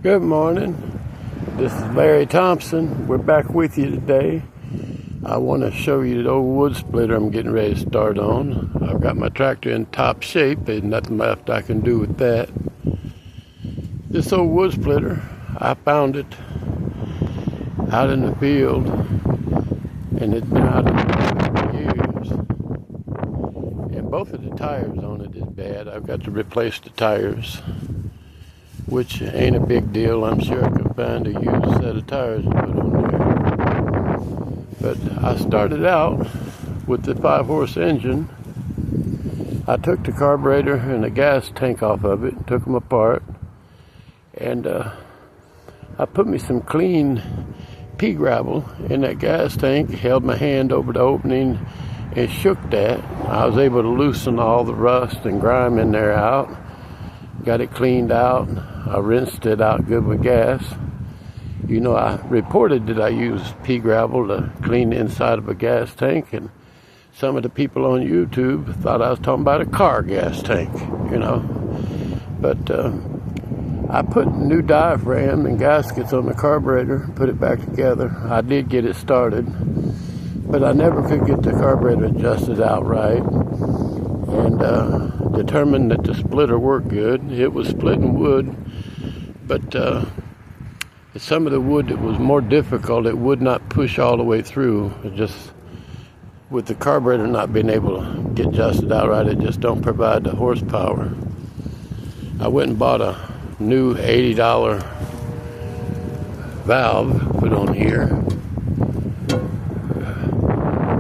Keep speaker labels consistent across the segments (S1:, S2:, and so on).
S1: Good morning. This is Larry Thompson. We're back with you today. I want to show you the old wood splitter I'm getting ready to start on. I've got my tractor in top shape. There's nothing left I can do with that. This old wood splitter, I found it out in the field, and it's been out in the field for years. And both of the tires on it is bad. I've got to replace the tires, which ain't a big deal. I'm sure I can find a used set of tires to put on there. But I started out with the 5-horse engine. I took the carburetor and the gas tank off of it, took them apart, and I put me some clean pea gravel in that gas tank, held my hand over the opening and shook that. I was able to loosen all the rust and grime in there out. Got it cleaned out. I rinsed it out good with gas. You know, I reported that I used pea gravel to clean the inside of a gas tank, and some of the people on YouTube thought I was talking about a car gas tank, you know. But I put new diaphragm and gaskets on the carburetor, put it back together. I did get it started, but I never could get the carburetor adjusted out right, and determined that the splitter worked good. It was splitting wood, but some of the wood that was more difficult, it would not push all the way through. It just, with the carburetor not being able to get adjusted out right, it just don't provide the horsepower. I went and bought a new $80 valve put on here,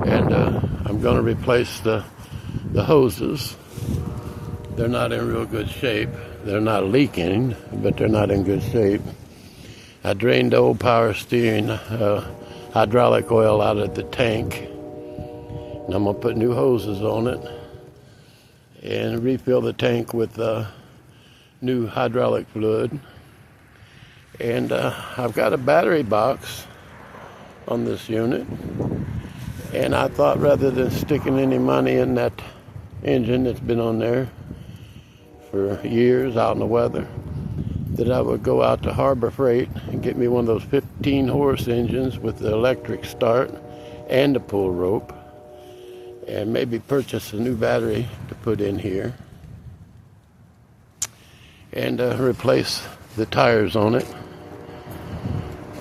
S1: and I'm going to replace the hoses. They're not in real good shape. They're not leaking, but they're not in good shape. I drained the old power steering hydraulic oil out of the tank, and I'm going to put new hoses on it and refill the tank with new hydraulic fluid. And I've got a battery box on this unit, and I thought rather than sticking any money in that engine that's been on there for years out in the weather, that I would go out to Harbor Freight and get me one of those 15-horse engines with the electric start and the pull rope, and maybe purchase a new battery to put in here, and replace the tires on it.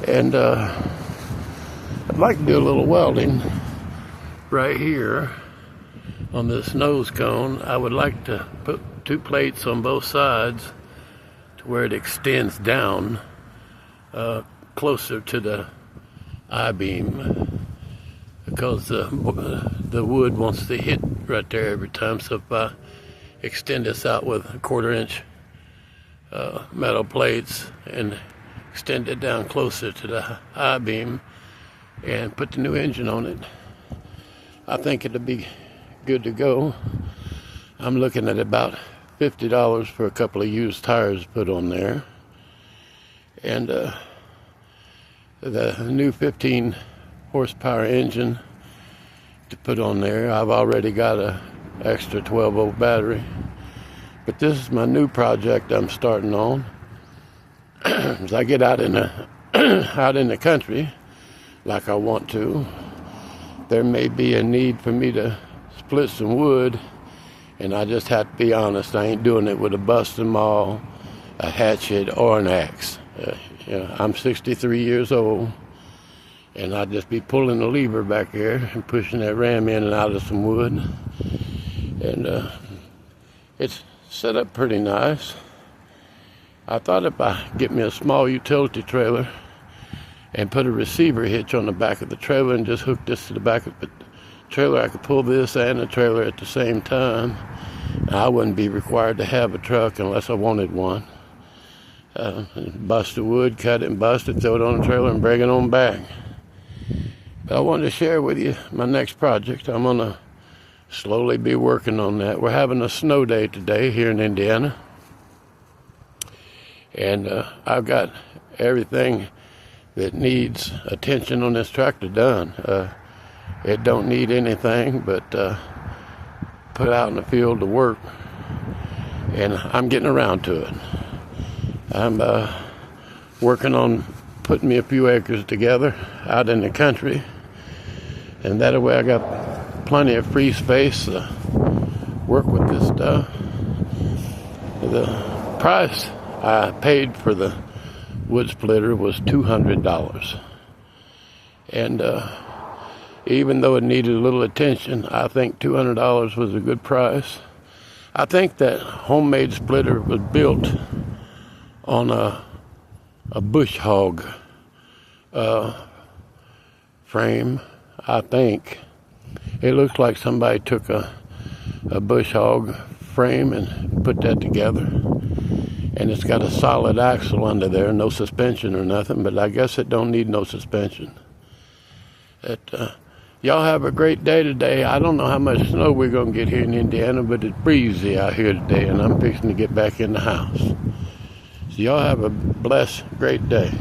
S1: And I'd like to do a little welding right here on this nose cone. I would like to put 2 plates on both sides to where it extends down closer to the I-beam, because the wood wants to hit right there every time. So if I extend this out with 1/4 inch metal plates and extend it down closer to the I-beam and put the new engine on it, I think it'll be good to go. I'm looking at about $50 for a couple of used tires put on there, and the new 15 horsepower engine to put on there. I've already got a extra 12-volt battery, but this is my new project I'm starting on. As I get out in the country like I want to, there may be a need for me to split some wood, and I just have to be honest, I ain't doing it with a busting maul, a hatchet, or an axe. I'm 63 years old, and I'd just be pulling the lever back there and pushing that ram in and out of some wood. And it's set up pretty nice. I thought if I get me a small utility trailer and put a receiver hitch on the back of the trailer and just hook this to the back of the trailer, I could pull this and the trailer at the same time. I wouldn't be required to have a truck unless I wanted one. Bust the wood, cut it and bust it, throw it on the trailer and bring it on back. But I wanted to share with you my next project. I'm going to slowly be working on that. We're having a snow day today here in Indiana, and I've got everything that needs attention on this tractor done. It don't need anything but put out in the field to work, and I'm getting around to it. I'm working on putting me a few acres together out in the country. And that way I got plenty of free space to work with this stuff. The price I paid for the wood splitter was $200. And even though it needed a little attention, I think $200 was a good price. I think that homemade splitter was built on a bush hog frame, I think. It looks like somebody took a bush hog frame and put that together. And it's got a solid axle under there, no suspension or nothing, but I guess it don't need no suspension. Y'all have a great day today. I don't know how much snow we're going to get here in Indiana, but it's breezy out here today, and I'm fixing to get back in the house. So y'all have a blessed, great day.